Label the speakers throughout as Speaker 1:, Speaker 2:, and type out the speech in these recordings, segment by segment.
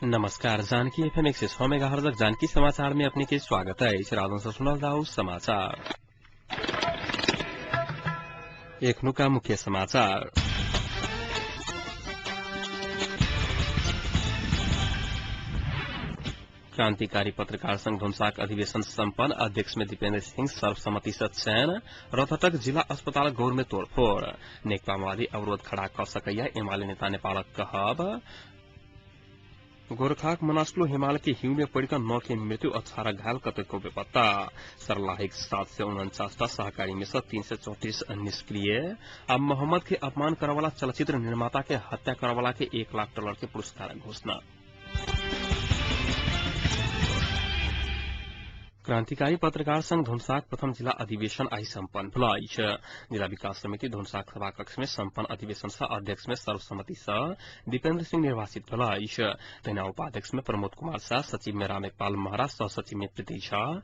Speaker 1: नमस्कार। Janaki FM 106 megahertz Janaki समाचार में अपने के स्वागत है। इस रात से सुनल जाओ समाचार। एक का मुख्य समाचार। क्रांतिकारी पत्रकार संघ धुनसाक अधिवेशन सम्पन्न। अध्यक्ष में दीपेन्द्र सिंह सर्वसम्मति से चयन। रतहट जिला अस्पताल गौर में तोड़फोड़। नेकपा माओवादी अवरोध खड़ा कर सकैया एमाले नेता नेपाल कहब। गोरखाक मनास्लो हिमाल के हिउँ में पड़कर 9 की मृत्यु 18 घायल कतको बेपत्ता। सर्लाहिक 749 सहकारी में से 334 निष्क्रिय। अब मोहम्मद के अपमान करवाला चलचित्र निर्माता के हत्या करवाला के $1 लाख के पुरस्कार घोषणा। क्रांतिकारी पत्रकार संघ धुनसाक प्रथम जिला अधिवेशन आई सम्पन्न भलाई। जिला विकास समिति धुनसाक सभाकक्ष में सम्पन्न अधिवेशन से अध्यक्ष में सर्वसम्मति से दीपेन्द्र सिंह निर्वाचित भलाई। तैना उपाध्यक्ष में प्रमोद कुमार शाह, सचिव में रामेपाल महरा, सहसचिव में प्रीति झा,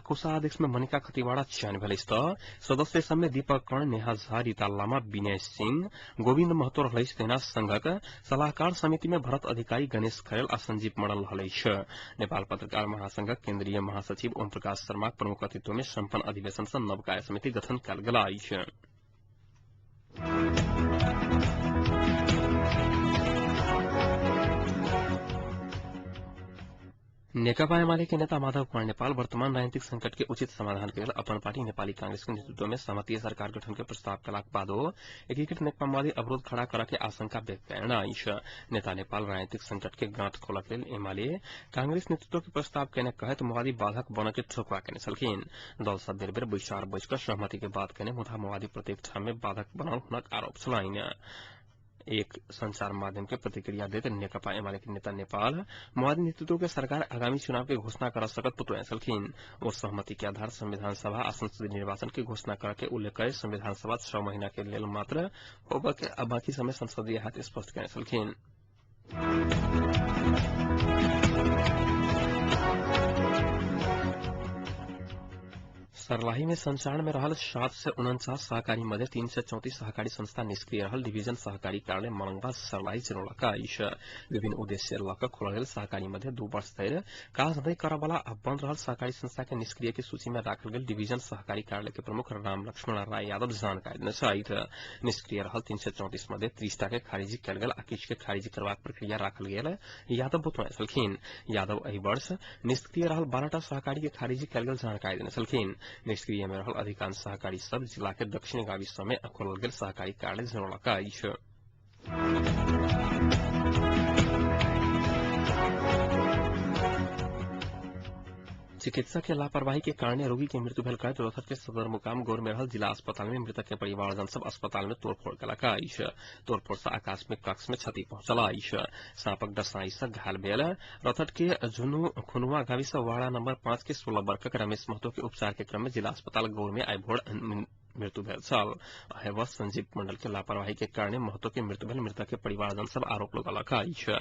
Speaker 1: कोषाध्यक्ष में मनिका खतिवाड़ा चयन भेल। सदस्य सब में दीपक कर्ण, नेहा झा, रीता लामा, विनय सिंह, गोविन्द महतो रहल। तैना संघक सलाहकार समिति में भरत अधिकारी, गणेश खरेल आ संजीव मण्डल रहल। नेपाल पत्रकार महासंघ केन्द्रीय महासचिव ओम प्रकाश शर्मा प्रमुख अतिथि में सम्पन्न अधिवेशन से नवकाय समिति गठन कयल गेल। नेकपा एमाले के नेता माधव कुमार नेपाल वर्तमान राजनीतिक संकट के उचित समाधान के लिए अपन पार्टी नेपाली कांग्रेस के नेतृत्व में सहमतीय सरकार गठन के प्रस्ताव कलाक बादो एकीकृत नेकपा माओवादी अवरोध खड़ा करा के आशंका व्यक्त कयलनि। नेता नेपाल राजनीतिक संकट के गांठ खोलक लेल एमाले कांग्रेस नेतृत्व के प्रस्ताव केने कहत माओवादी बाधक बन के ठोकवा केने छलखिन। दल सब बेर बेर बैसार बैसकर सहमति के बात केने मुदा माओवादी प्रत्येक ठाम में बाधक बनल हुनक आरोप छलनि। एक संचार माध्यम के प्रतिक्रिया देते नेकपा एमाले के नेता नेपाल माओवादी नेतृत्व के सरकार आगामी चुनाव के घोषणा कर सकत पुतुए छलखिन। वो सहमति के आधार संविधान सभा आ संसदीय निर्वाचन के घोषणा करके उल्लेख करे संविधान सभा 6 महीना के लेल मात्र होबे के बाकी समय संसदीय हाथ स्पष्ट करे छलखिन। सर्लाही में संचालन में रहल 749 सहकारी मध्य 334 सहकारी संस्था निष्क्रिय रहल। डिवीजन सहकारी कार्यालय मलंगवा सर्लाही चिरौलका विभिन्न उद्देश्य लक खोलल गेल सहकारी मध्य 2 वर्ष धरि काज नहीं करवाला आ बंद रहल सहकारी संस्था के निष्क्रिय के सूची में राखल गेल। डिवीजन सहकारी कार्यालय के प्रमुख राम लक्ष्मण राय यादव जानकारी देने सहित निष्क्रिय रहल 334 मध्य 30 के खारिजी कयल गेल आ किछु के खारिजी करबाक प्रक्रिया राखल गेल। यादव बतौने छलखिन। यादव एहि वर्ष निष्क्रिय रहल 12 सहकारी के खारिजी कयल गेल जानकारी देने छलखिन। निष्क्रिय में रहल अधिकांश सहकारी सब जिला के दक्षिणी गाविस में खोलल गेल सहकारी कार्यालय जनौलका अछि। चिकित्सक के लापरवाही के कारण रोगी के मृत्यु भेल कहत रतहट के सदर मुकाम गौर में रहल जिला अस्पताल में मृतक के परिवारजन सब अस्पताल में तोड़फोड़ कयलक अछि। तोड़फोड़ से आकस्मिक कक्ष में क्षति पहुंचल अछि। सांपक डसाई से घायल भेल रतहट के झुनु खुनुआ गाविस वाड़ा नंबर 5 के 16 वर्षक रमेश महतो के उपचार के क्रम में जिला अस्पताल गौर में आई भोर मृत्यु भेल छल। अहेवा संजीव मंडल के लापरवाही के कारण महतो के मृत्यु भेल मृतक के परिवारजन सब आरोप लगौलक अछि।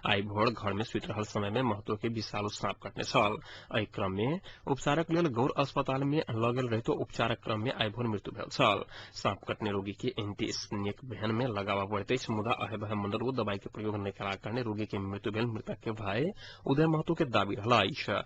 Speaker 1: आई भोर घर में सुति रहल समय में महतो के विषालु सांप कटने छल। एहि क्रम में उपचारक लेल गौर अस्पताल में ल गेल रहितो उपचारक क्रम में आई भोर मृत्यु भेल छल। सांप कटने रोगी के एंटी स्नेक वेहन में लगावा पड़ैत अछि मुदा अहेबा मंडल दवाई के प्रयोग नहीं कयलाक कारण रोगी के मृत्यु भेल मृतक के भाई उदय महतो के दाबी रहल अछि।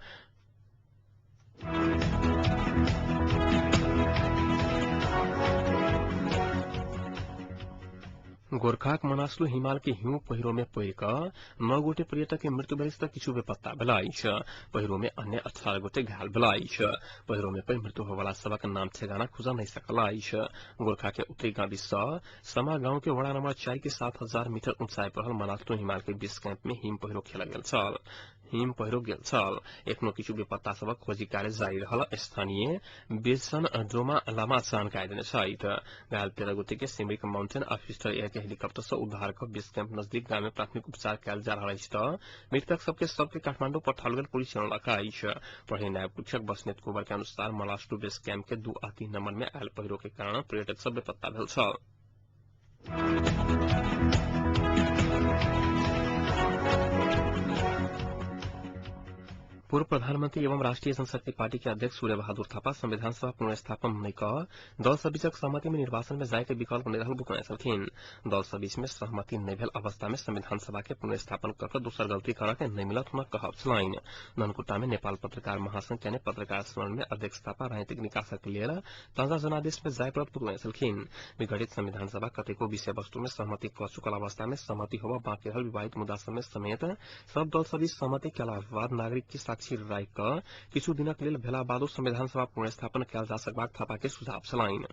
Speaker 1: गोरखाक मनास्लो हिमाल के हिउँ पहिरो में पड़ि क 9 गोटे पर्यटक के मृत्यु भेल त किछु बेपत्ता भेल अछि। पहिरो में अन्य 18 गोटे घायल भेल अछि। पहिरो में पड़ि मृत्यु होवला सबक नाम ठेगाना खुजा नहीं सकल अछि। गोरखा के उत्तरी गाविस समा गांव के वड़ा नंबर 4 के 7000 मीटर ऊंचाई पर मनास्लो हिमाल के बेस कैंप में हिम पहिरो खेलल गेल छल। हिम पहिरो गेल छल। एखनो किछु बेपत्ता सबक खोजी कार्य जारी रहल स्थानीय बेसन ड्रोमा लामा जानकारी देने छथि। घायल 13 गोटे के सिमरिक माउंटेन ऑफिसर एयर के हेलीकॉप्टर से उद्धार कर बेस कैंप नजदीक गांव में प्राथमिक उपचार कयल जा रहल अछि त मृतक सबके सबके काठमांडू पठाओल गेल पुलिस जनौलक अछि। प्रहरी नायब पुलिसक बसनेत कुंवर के अनुसार मलास्टू बेस कैंप के 2 आ 3 नंबर में आयल पहिरो के कारण पर्यटक सब बेपत्ता भेल छल। पूर्व प्रधानमंत्री एवं राष्ट्रीय जनशक्ति पार्टी के अध्यक्ष सूर्य बहादुर थापा संविधान सभा पुनर्स्थापन नहीं कह दल सब बीचक सहमति में निर्वाचन में जाय के विकल्प नहीं रहल बुकने छलखिन। दल सब बीच में सहमति नहीं भेल अवस्था में संविधान सभा के पुनर्स्थापन कर दोसर गलती करे के नहीं मिलत हुआ कहब छलनि। धनकुटा में नेपाल पत्रकार महासंघ के पत्रकार सम्मेलन में अध्यक्ष थापा राजनीतिक निकासक लेल ताजा जनादेश में जाय परत बुकने छलखिन। विघटित संविधान सभा कतेको विषय वस्तु में सहमति क चुकल अवस्था में सहमति होबा बाकी रहल विवादित मुद्दा सब में समेत सब दल सब बीच सहमति के बाद नागरिक की साक्षी राय क किछु दिनक लेल भेला बादो संविधान सभा पुनर्स्थापन कयल जा सकबाक थापा के सुझाव छलनि।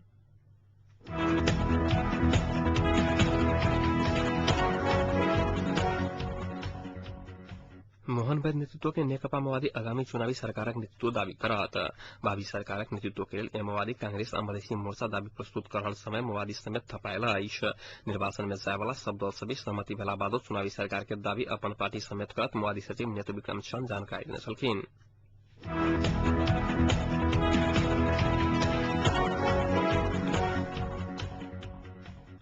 Speaker 1: मोहन वैद्य नेतृत्व के नेकपा माओवादी आगामी चुनावी सरकारक नेतृत्व दावी करत। भावी सरकारक नेतृत्व के लिए माओवादी कांग्रेस आ मधेसी मोर्चा दावी प्रस्तुत कर रहल समय माओवादी समेत थपायल अछि। निर्वाचन में जाय वाला सब दल सभी सहमति भेला बादो चुनावी सरकार के दावी अपन पार्टी समेत करत माओवादी सचिव नेतृत्व विक्रम चंद जानकारी देने छलखिन।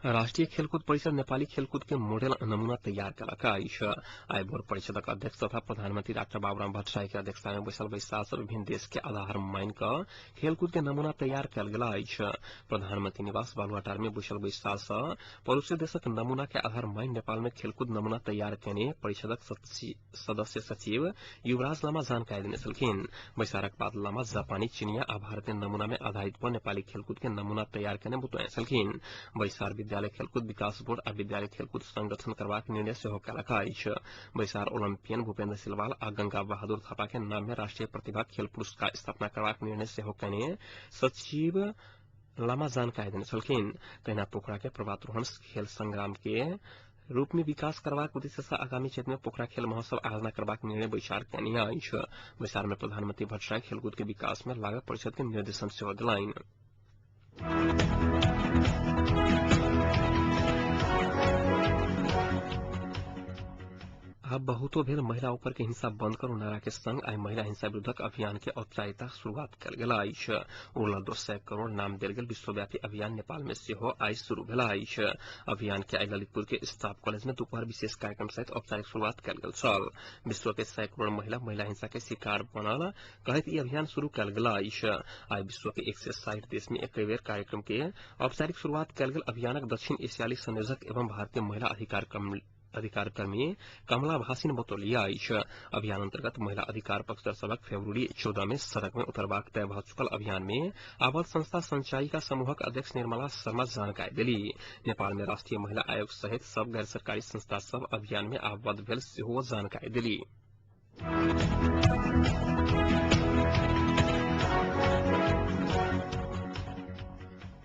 Speaker 1: राष्ट्रीय खेलकूद परिषद नेपाली खेलकूद के मॉडल नमूना तैयार कयलक अछि। आइ भोर परिषदक अध्यक्ष तथा प्रधानमंत्री डॉक्टर बाबूराम भट्टराई के अध्यक्षता में बैसल बैसार से विभिन्न देश के आधार मान कऽ खेलकूद के नमूना तैयार कयल गेल अछि। प्रधानमंत्री निवास बालुआटार में बैसल बैसार से पड़ोसी देशक नमूना के आधार मान नेपाल में खेलकूद नमूना तैयार केने परिषदक सदस्य सचिव युवराज लामा जानकारी देने छलखिन। बैसारक बाद लामा जापानी, चीनिया आ भारतीय नमूना में आधारित पर नेपाली खेलकूद के नमूना तैयार केने बतौने छलखिन। बैसार विद्यालय खेलकूद विकास बोर्ड आ विद्यालय खेलकूद संगठन करबाक निर्णय सेहो कयलक अछि। बैसार ओलंपियन भूपेन्द्र सिलवाल आ गंगा बहादुर थापा के नाम में राष्ट्रीय प्रतिभा खेल पुरस्कार स्थापना करबाक निर्णय सेहो कयने सचिव लामा जानकारी देने छलखिन। तहिना पोखरा के पर्वतारोहण खेल संग्राम के रूप में विकास करबाक उद्देश्य से आगामी क्षेत्र में पोखरा खेल महोत्सव आयोजना करबाक निर्णय बैसार कयने अछि। बैसार में प्रधानमंत्री भट्टराई खेलकूद के विकास में लागत परिषद के निर्देशन सेहो देलनि। अब बहुतो भेल महिला ऊपर के हिंसा बंद करू नारा के संग आई महिला हिंसा विरुद्धक अभियान के औपचारिकता शुरुआत कयल गेल अछि। उड़ला 200 करोड़ नाम देल गेल विश्वव्यापी अभियान नेपाल में सेहो आई शुरू भेल अछि। अभियान के आई ललितपुर के स्टाफ कॉलेज में दोपहर विशेष कार्यक्रम सहित औपचारिक शुरुआत कयल गेल छल। विश्व के 100 करोड़ महिला हिंसा के शिकार बनल कहैत ई अभियान शुरू कयल गेल अछि। आई विश्व के 160 देश में एक बेर कार्यक्रम के औपचारिक शुरुआत कयल गेल अभियानक दक्षिण एशियाली संयोजक एवं भारतीय महिला अधिकार कर्मी कमला भासिन बतौलिया अछि। अभियान अंतर्गत महिला अधिकार पक्षधर सबक फरवरी 14 में सड़क में उतरबाक तय भ चुकल अभियान में आबद्ध संस्था संचायिका समूहक अध्यक्ष निर्मला शर्मा जानकारी देली। नेपाल में राष्ट्रीय महिला आयोग सहित सब गैर सरकारी संस्था सब अभियान में आबद्ध भेल सेहो जानकारी देली।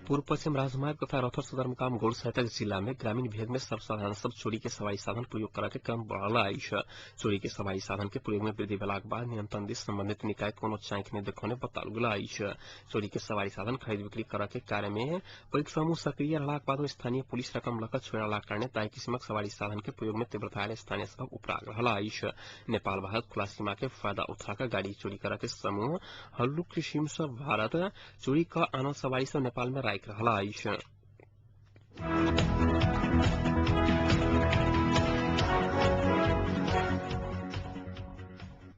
Speaker 1: पूर्व पश्चिम राजमार्ग तथा रथर सदरमुकाम गौड़ सहितक जिला में ग्रामीण भेग में सर्वसाधारण सब चोरी के सवारी साधन प्रयोग करे के क्रम बढ़ल अछि। चोरी के सवारी साधन के प्रयोग में वृद्धि भेलाक बाद नियंत्रण दिस संबंधित निकाय कोनो चांक नहीं देखौने बताओल गेल अछि। चोरी के सवारी साधन खरीद बिक्री करे के कार्य में पैघ समूह सक्रिय रहलाक बाद स्थानीय पुलिस रकम लऽ कऽ छोड़लाक कारणे ताहि किस्मक सवारी साधन के प्रयोग में तीव्रता आयल स्थानीय सबक उपराग रहल अछि। नेपाल भारत खुला सीमा के फायदा उठाकर गाड़ी चोरी करे के समूह हल्लुक किसिम से भारत चोरी क आनल सवारी सब नेपाल में रहल अछि।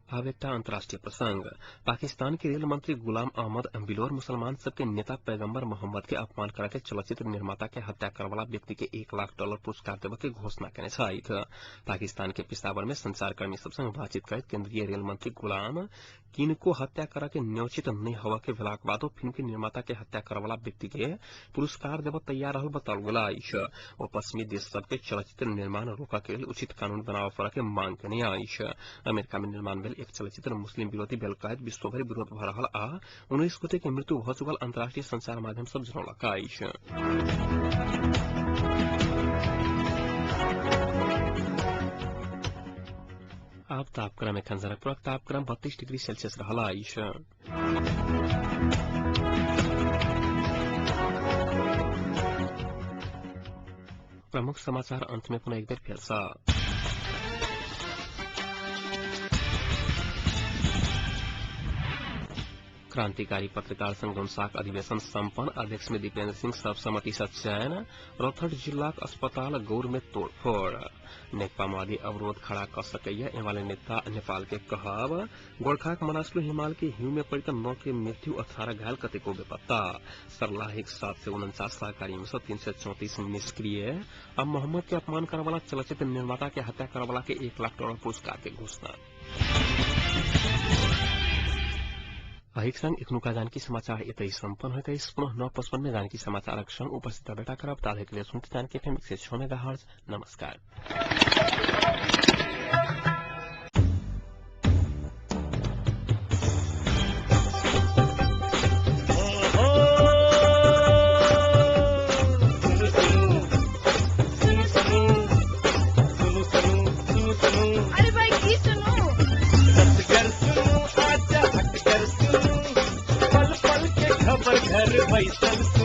Speaker 1: अब एकटा अंतर्राष्ट्रीय प्रसंग। पाकिस्तान के रेल मंत्री गुलाम अहमद बिलोर मुसलमान सबके नेता पैगंबर मोहम्मद के अपमान करके चलचित्र निर्माता के हत्या करे वाला व्यक्ति के $1 लाख पुरस्कार देवे के घोषणा केने छथि। पाकिस्तान के पेशावर में संचारकर्मी सब संग बातचीत करैत केंद्रीय रेल मंत्री गुलाम किनको हत्या करे के न्योचित नहीं होवा के भेलाक बादो फिल्म के निर्माता के हत्या करे वाला व्यक्ति के पुरस्कार देवे तैयार रहल बताओल गेल अछि। ओ पश्चिमी देश सबके चलचित्र निर्माण रोका के लिए उचित कानून बनावे पड़े के मांग केने अछि। अमेरिका में निर्माण भेल एक चलचित्र मुस्लिम विरोधी भेल कहैत विश्वभरि विरोध भ रहल आ 19 गोटे के मृत्यु भ चुकल अंतर्राष्ट्रीय संचार माध्यम सब जनौलक अछि। अब तापक्रम एखन जनकपुरक तापक्रम 32 डिग्री सेल्सियस रहल अछि। प्रमुख समाचार अंत में पुनः एक बेर फेर सँ। क्रांतिकारी पत्रकार संघ धनुषाक अधिवेशन सम्पन्न। अध्यक्ष में दीपेन्द्र सिंह सर्वसम्मति से चयन। रौतहट जिलाक अस्पताल गौर में तोड़फोड़। नेकपा माओवादी अवरोध खड़ा क सकैया एवाले नेता नेपाल के कहब। गोरखाक मनासलु हिमाल के हिम में पड़ 9 के मृत्यु 18 घायल कतेको बेपत्ता। सरलाहिक 749 सहकारी में से 334 निष्क्रिय। अब मोहम्मद के अपमान करने वाला चलचित्र निर्माता के हत्या करने वाला के $1 लाख पुरस्कार के घोषणा। अहिक संग इखनुका जानकी समाचार एतै सम्पन्न होइत अछि। पुनः 9:55 में जानकी समाचारक संग उपस्थित बेटा करब। ताधरि के लिए सुनते जानकी FM 106 मेगाहर्ट्ज। नमस्कार।
Speaker 2: अरे भाई की सुनो
Speaker 3: पल पल के खबर घर बैसल